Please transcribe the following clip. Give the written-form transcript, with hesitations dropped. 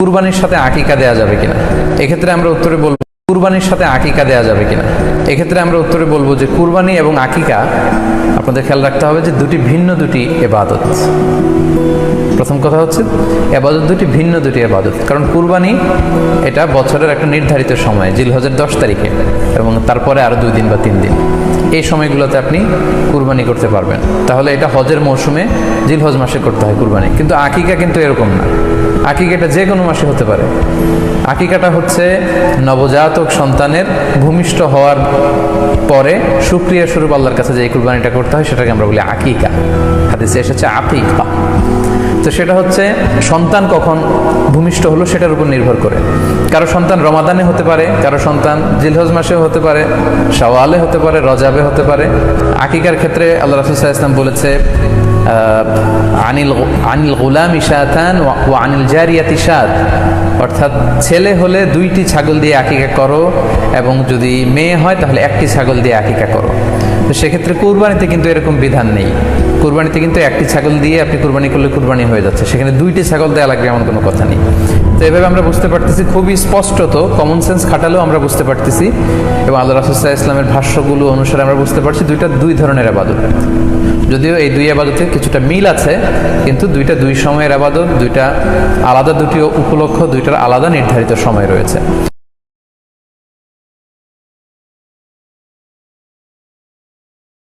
কুরবানির সাথে আকিকা দেয়া যাবে কিনা, এক্ষেত্রে আমরা উত্তরে বলবো কুরবানির সাথে আকিকা দেয়া যাবে কিনা। এক্ষেত্রে আমরা উত্তরে বলবো যে কুরবানি এবং আকিকা আপনাদের খেয়াল রাখতে হবে যে দুটি ভিন্ন দুটি ইবাদত। প্রথম কথা হচ্ছে ইবাদত দুটি ভিন্ন দুটি ইবাদত, কারণ কুরবানি এটা বছরের একটা নির্ধারিত সময়, জিলহজের 10 তারিখে এবং তারপরে আরো 2 দিন বা 3 দিন, এই সময়গুলোতে আপনি কুরবানি করতে পারবেন। তাহলে এটা হজের মৌসুমে জিলহজ মাসে করতে হয় কুরবানি, কিন্তু আকিকা কিন্তু এরকম না। আকিকাটা যে কোনো মাসে হতে পারে। আকিকাটা হচ্ছে নবজাতক সন্তানের ভূমিষ্ঠ হওয়ার পরে শুকরিয়া স্বরূপ আল্লাহর কাছে যে কুরবানিটা করতে হয় সেটাকে আমরা বলি আকিকা। হাদিসে এসেছে আকিকা। তো সেটা হচ্ছে সন্তান কখন ভূমিষ্ঠ হলো সেটার উপর নির্ভর করে। কারো সন্তান রমাদানে হতে পারে, কারো সন্তান জিলহজ মাসেও হতে পারে, শাওয়ালে হতে পারে, রজাবে হতে পারে। আকিকার ক্ষেত্রে আল্লাহ রাসূল সাল্লাল্লাহু আলাইহি ওয়াসাল্লাম বলেছে আনিল গুলামি শাতান ওয়া আনিল জারিয়াতি শাত, অর্থাৎ ছেলে হলে 2টি ছাগল দিয়ে আকিকা করো এবং যদি মেয়ে হয় তাহলে 1টি ছাগল দিয়ে আকিকা করো। তো সেক্ষেত্রে কুরবানিতে কিন্তু এরকম বিধান নেই। কুরবানিতে কিন্তু 1টি ছাগল দিয়ে আপনি কুরবানি করলে কুরবানি হয়ে যাচ্ছে, সেখানে 2টি ছাগল দেওয়া লাগবে এমন কোনো কথা নেই। তো এভাবে আমরা বুঝতে পারতেছি, খুবই স্পষ্টত কমন সেন্স খাটালেও আমরা বুঝতে পারতেছি এবং আল্লাহ রাসূল সাল্লাল্লাহু আলাইহি ওয়াসাল্লামের ভাষ্যগুলো অনুসারে আমরা বুঝতে পারছি দুইটা 2 ধরনের ইবাদত। যদিও এই 2 ইবাদতে কিছুটা মিল আছে, কিন্তু দুইটা 2 সময়ের ইবাদত, দুইটা আলাদা, দুটি উপলক্ষ, দুইটার আলাদা নির্ধারিত সময় রয়েছে।